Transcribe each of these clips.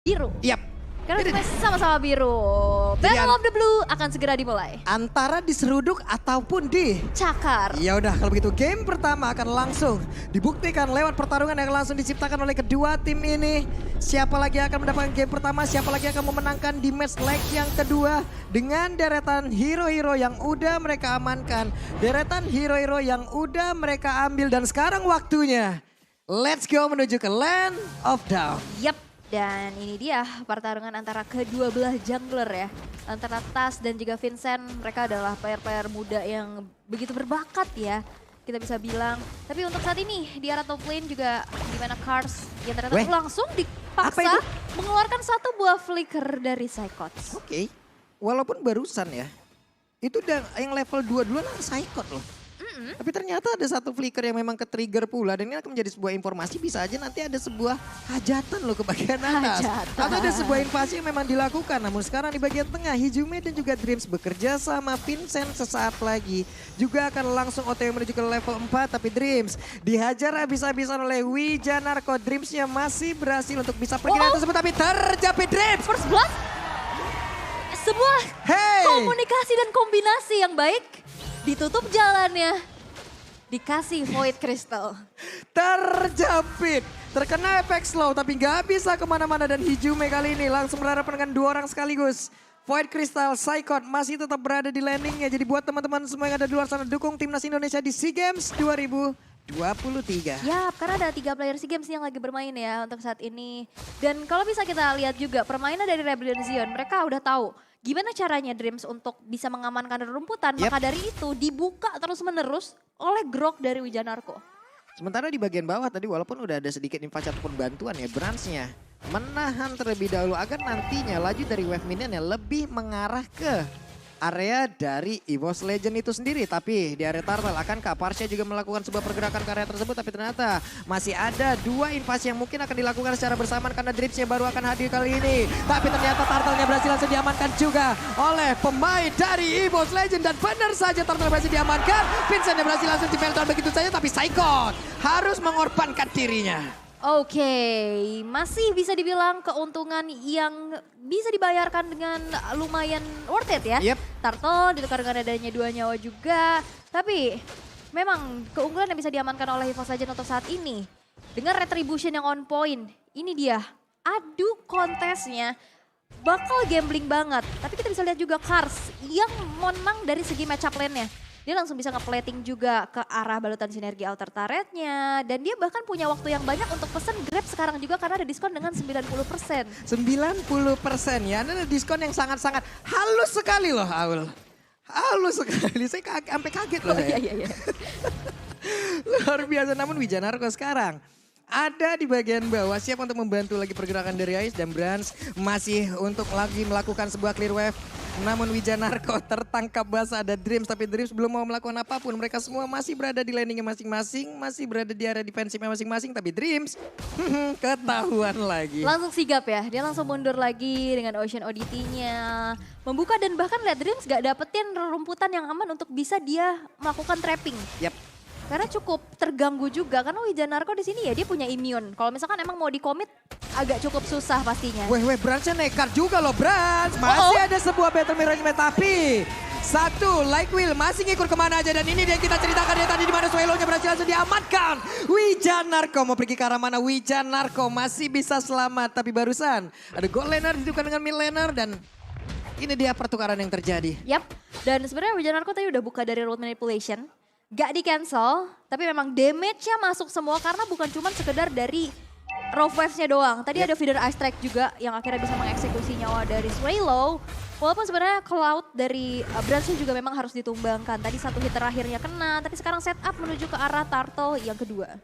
biru. Yap. Karena kita sama-sama biru. Battle of the Blue akan segera dimulai. Antara diseruduk ataupun di Cakar. Ya udah kalau begitu game pertama akan langsung dibuktikan lewat pertarungan yang langsung diciptakan oleh kedua tim ini. Siapa lagi akan mendapatkan game pertama, siapa lagi akan memenangkan di match leg yang kedua dengan deretan hero-hero yang udah mereka amankan, deretan hero-hero yang udah mereka ambil dan sekarang waktunya let's go menuju ke Land of Dawn. Yap. Dan ini dia pertarungan antara kedua belah jungler ya. Antara Tas dan juga Vincent, mereka adalah player-player muda yang begitu berbakat ya. Kita bisa bilang. Tapi untuk saat ini di arah top lane juga di mana Cars yang ternyata langsung dipaksa mengeluarkan satu buah flicker dari Psychots. Oke, walaupun barusan ya. Itu udah yang level 2 duluan Psychot loh. Tapi ternyata ada satu flicker yang memang ke-trigger pula. Dan ini akan menjadi sebuah informasi, bisa aja nanti ada sebuah hajatan loh ke bagian atas. Atau ada sebuah invasi yang memang dilakukan. Namun sekarang di bagian tengah, Hijume dan juga Dreams bekerja sama Vincent sesaat lagi. Juga akan langsung OTW menuju ke level 4. Tapi Dreams dihajar habis-habisan oleh Wijanarko. Dreamsnya masih berhasil untuk bisa pergi dari tersebut. Tapi terjepit Dreams. First blood. Sebuah komunikasi dan kombinasi yang baik. Ditutup jalannya. Dikasih Void Crystal. Terjepit. Terkena efek slow tapi nggak bisa kemana-mana. Dan Hijume kali ini langsung berhadapan dengan dua orang sekaligus. Void Crystal, Psychot masih tetap berada di landingnya. Jadi buat teman-teman semua yang ada di luar sana, dukung Timnas Indonesia di SEA Games 2023. Ya, karena ada 3 player SEA Games yang lagi bermain ya untuk saat ini. Dan kalau bisa kita lihat juga permainan dari Rebellion Zion, mereka udah tahu gimana caranya Dreams untuk bisa mengamankan rumputan. Maka dari itu dibuka terus-menerus oleh Grok dari Wijanarko. Sementara di bagian bawah tadi walaupun udah ada sedikit invasi ataupun bantuan ya, Bransnya menahan terlebih dahulu agar nantinya laju dari wave minion yang lebih mengarah ke area dari EVOS Legend itu sendiri. Tapi di area Turtle akankah Parsha juga melakukan sebuah pergerakan ke area tersebut. Tapi ternyata masih ada 2 invasi yang mungkin akan dilakukan secara bersamaan karena Dreamsnya baru akan hadir kali ini. Tapi ternyata Turtle-nya berhasil langsung diamankan juga oleh pemain dari EVOS Legend. Dan benar saja Turtle berhasil diamankan. Vincent yang berhasil langsung di-filter begitu saja. Tapi Psychot harus mengorbankan dirinya. Oke, masih bisa dibilang keuntungan yang bisa dibayarkan dengan lumayan worth it ya. Turtle ditukar dengan adanya 2 nyawa juga. Tapi memang keunggulan yang bisa diamankan oleh EVOS Legend untuk saat ini. Dengan retribution yang on point, ini dia adu kontesnya bakal gambling banget. Tapi kita bisa lihat juga Cars yang menang dari segi matchup lane-nya. Dia langsung bisa nge-plating juga ke arah balutan sinergi alter turret-nya. Dan dia bahkan punya waktu yang banyak untuk pesen Grab sekarang juga karena ada diskon dengan 90%. 90% ya, ada diskon yang sangat-sangat halus sekali loh Aul. Halus sekali, saya sampai kaget loh saya. Iya. Luar biasa, namun Wijanarko sekarang ada di bagian bawah siap untuk membantu lagi pergerakan dari Ice dan Brans masih untuk lagi melakukan sebuah clear wave. Namun Wijanarko tertangkap basah ada Dreams, tapi Dreams belum mau melakukan apapun. Mereka semua masih berada di landingnya masing-masing, masih berada di area defensifnya masing-masing. Tapi Dreams ketahuan lagi. Langsung sigap ya, dia langsung mundur lagi dengan Ocean ODT-nya. Membuka dan bahkan lihat Dreams gak dapetin rumputan yang aman untuk bisa dia melakukan trapping. Karena cukup terganggu juga karena Wijanarko di sini ya dia punya immune. Kalau misalkan emang mau di-commit agak cukup susah pastinya. Bransnya nekat juga loh Brans. Masih ada sebuah battle mirror tapi satu like wheel masih ngikut kemana aja. Dan ini dia yang kita ceritakan dia tadi di mana Swallow-nya berhasil langsung diamankan. Wijanarko mau pergi ke arah mana? Wijanarko masih bisa selamat. Tapi barusan ada gold laner dihidupkan dengan mid laner dan ini dia pertukaran yang terjadi. Yap, dan sebenarnya Wijanarko tadi udah buka dari road manipulation. Gak di cancel, tapi memang damage-nya masuk semua karena bukan cuma sekedar dari rough waves-nya doang. Tadi ada feeder ice strike juga yang akhirnya bisa mengeksekusi nyawa dari Swallow. Walaupun sebenarnya cloud dari Bransnya juga memang harus ditumbangkan. Tadi satu hit terakhirnya kena, tapi sekarang set up menuju ke arah Turtle yang kedua.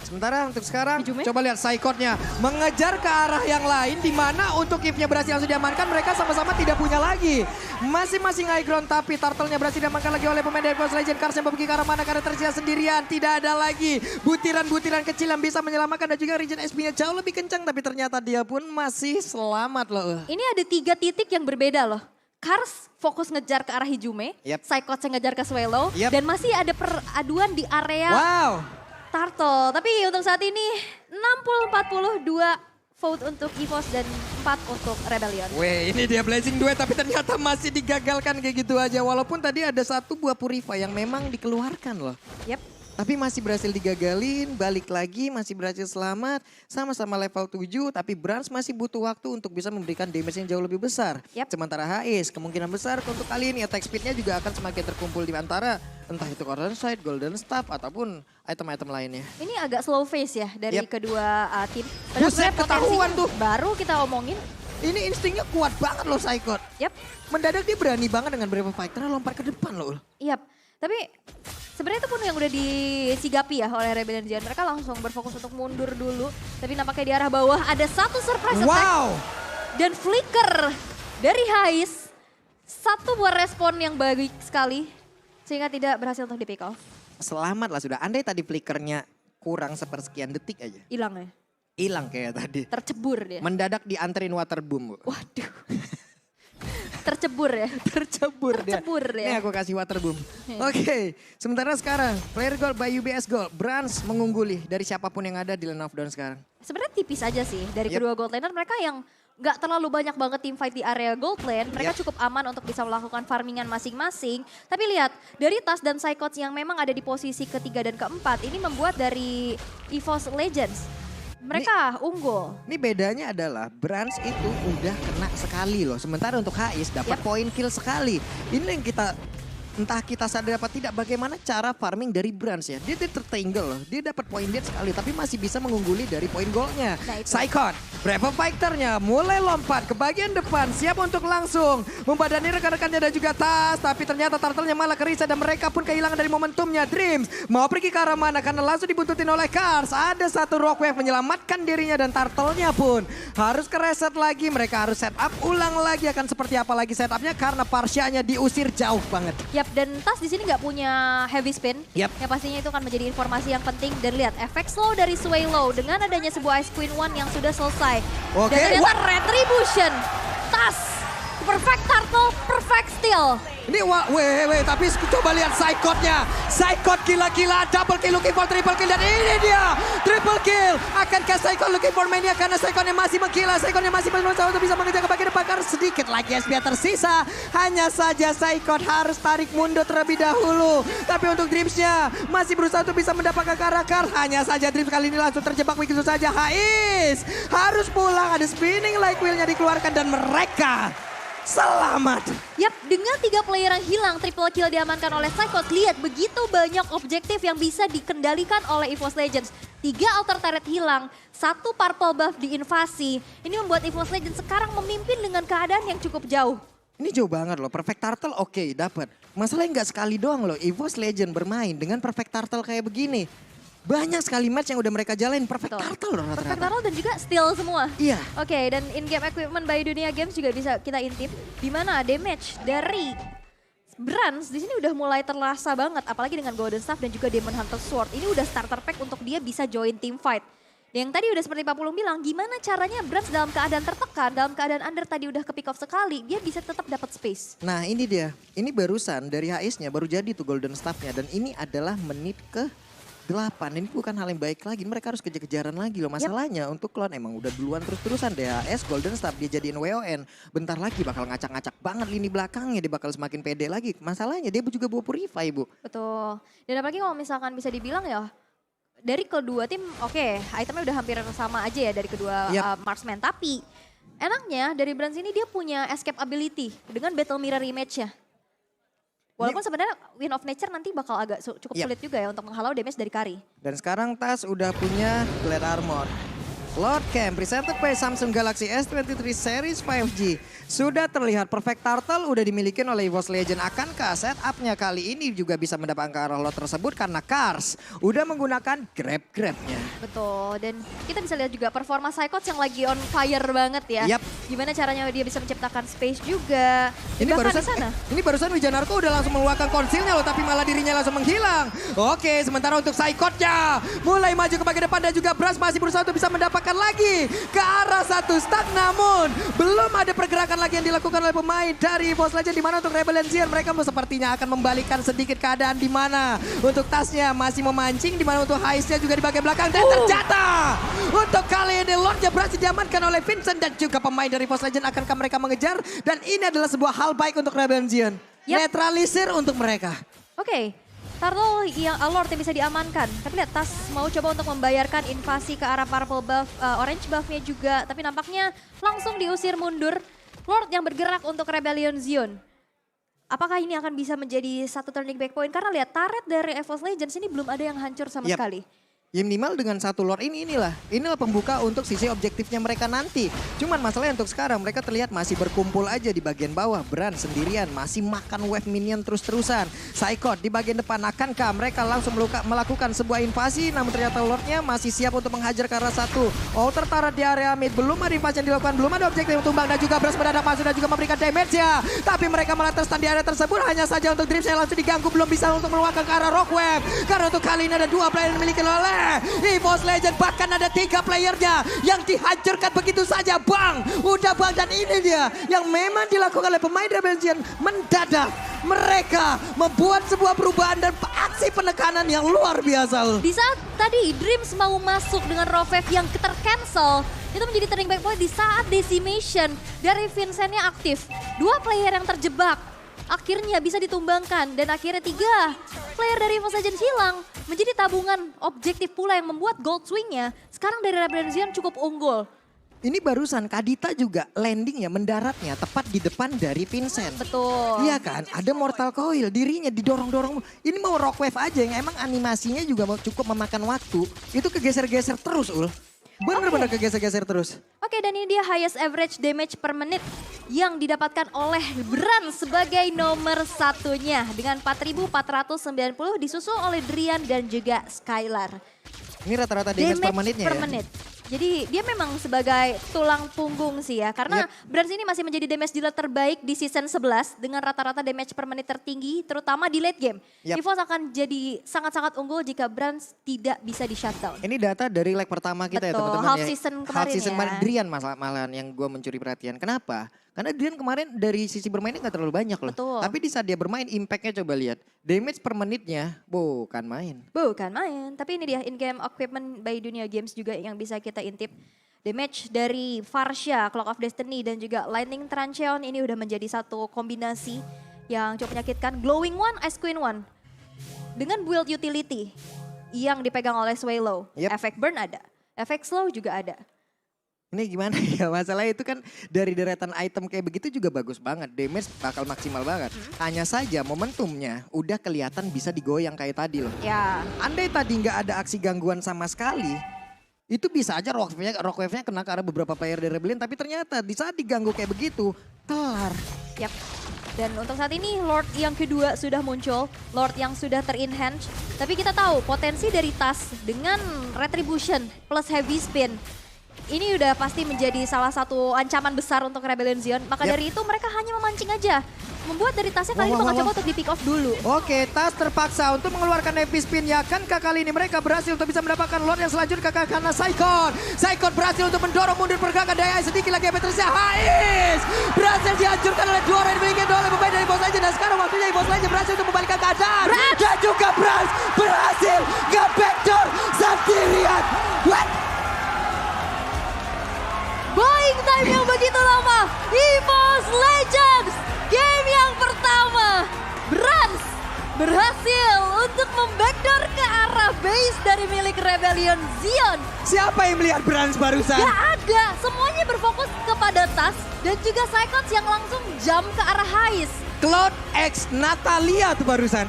Sementara untuk sekarang coba lihat Psychot-nya mengejar ke arah yang lain di mana untuk If-nya berhasil langsung diamankan. Mereka sama-sama tidak punya lagi. Masing-masing high ground tapi Turtle-nya berhasil diamankan lagi oleh pemain dari EVOS Legend. Cars yang pergi ke arah mana karena tersia sendirian. Tidak ada lagi butiran-butiran kecil yang bisa menyelamatkan dan juga regen SP-nya jauh lebih kencang. Tapi ternyata dia pun masih selamat loh. Ini ada 3 titik yang berbeda loh. Cars fokus ngejar ke arah Hijume, Psychot yang ngejar ke Swallow, dan masih ada peraduan di area Turtle. Tapi untuk saat ini 60-42 vote untuk EVOS dan 4 untuk Rebellion. Weh, ini dia Blazing Duet tapi ternyata masih digagalkan kayak gitu aja. Walaupun tadi ada satu buah Purify yang memang dikeluarkan loh. Yep. Tapi masih berhasil digagalin, balik lagi masih berhasil selamat. Sama-sama level 7 tapi Brans masih butuh waktu untuk bisa memberikan damage yang jauh lebih besar. Yep. Sementara HIS kemungkinan besar untuk kali ini attack speednya juga akan semakin terkumpul di antara entah itu Golden Side, Golden Staff ataupun item-item lainnya. Ini agak slow face ya dari kedua tim. Buset, ketahuan tuh. Baru kita omongin. Ini instingnya kuat banget loh Saikot. Yap. Mendadak dia berani banget dengan Brave Fighter lompat ke depan loh. Yap. Tapi sebenarnya itu pun yang udah disigapi ya oleh Rebellion Giant. Mereka langsung berfokus untuk mundur dulu. Tapi nampaknya di arah bawah ada satu surprise attack. Dan flicker dari HIS. Satu buah respon yang baik sekali. Sehingga tidak berhasil untuk di pick off. Selamat lah sudah. Andai tadi flickernya kurang sepersekian detik aja. Hilang ya? Hilang kayak tadi. Tercebur dia. Mendadak dianterin waterboom. Waduh. Tercebur ya? Tercebur dia. Ini aku kasih waterboom. Oke, sementara sekarang player gold by UBS Gold. Brans mengungguli dari siapapun yang ada di lane of down sekarang. Sebenarnya tipis aja sih dari kedua gold laner. Mereka yang nggak terlalu banyak banget team fight di area gold lane. Mereka cukup aman untuk bisa melakukan farmingan masing-masing. Tapi lihat, dari Tas dan Psychots yang memang ada di posisi ketiga dan keempat, ini membuat dari EVOS Legends, mereka unggul. Ini bedanya adalah Brans itu udah kena sekali loh. Sementara untuk HIS dapat poin kill sekali. Ini yang kita... Entah kita sadar apa tidak bagaimana cara farming dari Brans ya. Dia tertinggal loh. Dia dapat poin dead sekali tapi masih bisa mengungguli dari poin goldnya. Saikot, Brave Fighter-nya mulai lompat ke bagian depan. Siap untuk langsung membadani rekan-rekannya dan juga Tas. Tapi ternyata Turtle-nya malah kerisah dan mereka pun kehilangan dari momentumnya. Dreams mau pergi ke arah mana karena langsung dibuntutin oleh Kars. Ada satu Rockwave menyelamatkan dirinya dan Turtle-nya pun harus ke reset lagi. Mereka harus set up ulang lagi. Akan seperti apa lagi setupnya karena Parsia-nya diusir jauh banget. Dan Tas di sini nggak punya heavy spin. Yang pastinya itu akan menjadi informasi yang penting. Dan lihat efek slow dari Sway Low dengan adanya sebuah Ice Queen One yang sudah selesai. Dan ternyata Retribution. Tas, perfect turtle, perfect steal. Ini tapi coba lihat Saikotnya. Saikot gila-gila, double kill looking for triple kill. Dan ini dia, triple kill. Akankah Saikot looking for mania karena Saikotnya masih menggila. Saikotnya masih berusaha untuk bisa mengejar ke bagian depan. Karena sedikit lagi SP tersisa. Hanya saja Saikot harus tarik mundur terlebih dahulu. Tapi untuk Dreams-nya masih berusaha untuk bisa mendapatkan karakter. Hanya saja Dreams kali ini langsung terjebak begitu saja. HIS harus pulang, ada spinning like wheel-nya dikeluarkan dan mereka selamat. Yap, dengan 3 player yang hilang, triple kill diamankan oleh Saikot. Lihat, begitu banyak objektif yang bisa dikendalikan oleh EVOS Legends. 3 alter turret hilang, 1 purple buff diinvasi. Ini membuat EVOS Legends sekarang memimpin dengan keadaan yang cukup jauh. Ini jauh banget loh, perfect turtle oke, dapat. Masalahnya nggak sekali doang loh, EVOS Legends bermain dengan perfect turtle kayak begini. Banyak sekali match yang udah mereka jalanin perfect turtle loh rata-rata. Perfect turtle dan juga steal semua. Iya. Oke, dan in-game equipment by Dunia Games juga bisa kita intip. Di mana damage dari Brans di sini udah mulai terasa banget. Apalagi dengan Golden Staff dan juga Demon Hunter Sword. Ini udah starter pack untuk dia bisa join team fight. Yang tadi udah seperti Pak Pulung bilang, gimana caranya Brans dalam keadaan tertekan, dalam keadaan under tadi udah ke pick off sekali, dia bisa tetap dapat space. Nah ini dia, ini barusan dari HIS-nya baru jadi tuh Golden Staff-nya. Dan ini adalah menit ke 8, ini bukan hal yang baik lagi. Mereka harus kejar-kejaran lagi loh. Masalahnya untuk Cloud emang udah duluan terus-terusan. DHS, Golden Staff dia jadiin WON. Bentar lagi bakal ngacak-ngacak banget lini belakangnya. Dia bakal semakin pede lagi. Masalahnya dia juga bawa Purify, Bu. Betul. Dan apalagi kalau misalkan bisa dibilang ya, dari kedua tim oke, itemnya udah hampir sama aja ya dari kedua marksman. Tapi enaknya dari Brans ini dia punya escape ability dengan Battle Mirror Image-nya. Walaupun sebenarnya Wind of Nature nanti bakal agak cukup sulit juga ya untuk menghalau damage dari Kari. Dan sekarang Tas udah punya Glad Armor. Lord Camp presented by Samsung Galaxy S23 Series 5G. Sudah terlihat perfect turtle udah dimiliki oleh EVOS Legend. Akankah setupnya kali ini juga bisa mendapatkan ke arah lot tersebut karena Kars udah menggunakan grab-grabnya. Betul, dan kita bisa lihat juga performa Saikot yang lagi on fire banget ya. Gimana caranya dia bisa menciptakan space juga. Ini barusan Wijanarko udah langsung mengeluarkan konsilnya loh, tapi malah dirinya langsung menghilang. Oke, sementara untuk Saikotnya mulai maju ke bagian depan dan juga Brans masih berusaha untuk bisa mendapatkan menembakkan lagi ke arah satu stack. Namun belum ada pergerakan lagi yang dilakukan oleh pemain dari EVOS Legends. Di mana untuk Rebellion Zion mereka sepertinya akan membalikkan sedikit keadaan di mana untuk tasnya masih memancing. Di mana untuk Heistnya juga di bagian belakang dan terjatuh. Untuk kali ini Lordnya berhasil diamankan oleh Vincent dan juga pemain dari EVOS Legends. Akankah mereka mengejar? Dan ini adalah sebuah hal baik untuk Rebellion Zion. Netralisir untuk mereka. Oke. Turtle yang Lord yang bisa diamankan. Tapi lihat Tas mau coba untuk membayarkan invasi ke arah purple buff, orange buffnya juga. Tapi nampaknya langsung diusir mundur. Lord yang bergerak untuk Rebellion Zion. Apakah ini akan bisa menjadi satu turning back point? Karena lihat turret dari EVOS Legends ini belum ada yang hancur sama sekali. Ya minimal dengan satu Lord inilah pembuka untuk sisi objektifnya mereka nanti. Cuman masalahnya untuk sekarang mereka terlihat masih berkumpul aja di bagian bawah. Brand sendirian masih makan wave minion terus-terusan. Psychot di bagian depan, akankah mereka langsung melakukan sebuah invasi? Namun ternyata Lordnya masih siap untuk menghajar ke arah satu. Alter turret di area mid, belum ada invasi yang dilakukan, belum ada objektif yang tumbang. Dan juga Brass mendadak masuk dan juga memberikan damage-nya. Tapi mereka malah terstand di area tersebut. Hanya saja untuk Dreams yang langsung diganggu, belum bisa untuk meluangkan ke arah Rockwave. Karena untuk kali ini ada 2 player yang dimiliki oleh EVOS Legends, bahkan ada 3 playernya yang dihancurkan begitu saja. Bang, udah bang, dan ini dia yang memang dilakukan oleh pemain Rebellion. Mendadak mereka membuat sebuah perubahan dan aksi penekanan yang luar biasa. Di saat tadi Dreams mau masuk dengan Rockwave yang tercancel, itu menjadi turning back point di saat decimation dari Vincentnya aktif. 2 player yang terjebak akhirnya bisa ditumbangkan dan akhirnya 3 player dari EVOS Legends hilang. Menjadi tabungan objektif pula yang membuat gold swingnya sekarang dari Rebellion Zion cukup unggul. Ini barusan Kadita juga landing ya, mendaratnya tepat di depan dari Vincent. Betul. Iya kan, ada Mortal Coil, dirinya didorong-dorong. Ini mau Rockwave aja yang emang animasinya juga cukup memakan waktu. Itu kegeser-geser terus Bener-bener kegeser-geser terus. Oke, dan ini dia highest average damage per menit yang didapatkan oleh Brand sebagai nomor satunya. Dengan 4.490 disusul oleh Drian dan juga Skylar. Ini rata-rata damage per menitnya per menit. Jadi dia memang sebagai tulang punggung sih ya. Karena Brands ini masih menjadi damage dealer terbaik di season 11 dengan rata-rata damage per menit tertinggi terutama di late game. EVOS akan jadi sangat-sangat unggul jika Brands tidak bisa di shutdown. Ini data dari leg pertama kita ya teman-teman. Half season kemarin ya. Drian malahan yang gue mencuri perhatian. Kenapa? Karena Drian kemarin dari sisi bermainnya gak terlalu banyak loh. Betul. Tapi di saat dia bermain impactnya coba lihat. Damage per menitnya bukan main. Bukan main. Tapi ini dia in-game equipment by Dunia Games juga yang bisa kita intip. Damage dari Varsha, Clock of Destiny dan juga Lightning Trancheon ini udah menjadi satu kombinasi yang cukup menyakitkan. Glowing One, Ice Queen One. Dengan build utility yang dipegang oleh Swallow. Efek burn ada, efek slow juga ada. Ini gimana ya, masalah itu kan dari deretan item kayak begitu juga bagus banget. Damage bakal maksimal banget. Hanya saja momentumnya udah kelihatan bisa digoyang kayak tadi loh. Ya. Andai tadi nggak ada aksi gangguan sama sekali, itu bisa aja Rockwave-nya kena ke arah beberapa player dari Rebellion. Tapi ternyata di saat diganggu kayak begitu, kelar. Yap. Dan untuk saat ini Lord yang kedua sudah muncul, Lord yang sudah ter-enhance. Tapi kita tahu potensi dari Tas dengan Retribution plus Heavy Spin. Ini udah pasti menjadi salah satu ancaman besar untuk Rebellion Zion. Maka dari itu mereka hanya memancing aja. Membuat dari Tasnya kali ini bakal coba untuk di pick off dulu. Oke, Tas terpaksa untuk mengeluarkan heavy spin ya. Kankah kali ini mereka berhasil untuk bisa mendapatkan Lord yang selanjutnya karena Psychot. Psychot berhasil untuk mendorong mundur pergerakan Daya. Sedikit lagi Petrusnya Hais. Berhasil dihancurkan oleh dua orang yang dimiliki oleh pemain dari EVOS Legends. Dan sekarang waktunya EVOS Legends berhasil untuk membalikkan keadaan. Dan juga Brans berhasil nge-backdoor sendirian. What? Buying time yang begitu lama, EVOS Legends game yang pertama, Brans berhasil untuk membackdoor ke arah base dari milik Rebellion Zion. Siapa yang melihat Brans barusan? Gak ada, semuanya berfokus kepada Tas dan juga Psychots yang langsung jump ke arah Hais. Cloud X Natalia tuh barusan.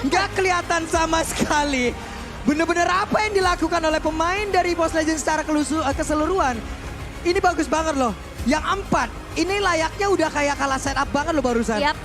Gak kelihatan sama sekali. Bener-bener apa yang dilakukan oleh pemain dari EVOS Legends secara keseluruhan. Ini bagus banget loh. Yang 4, ini layaknya udah kayak kalah setup banget loh barusan. Yap.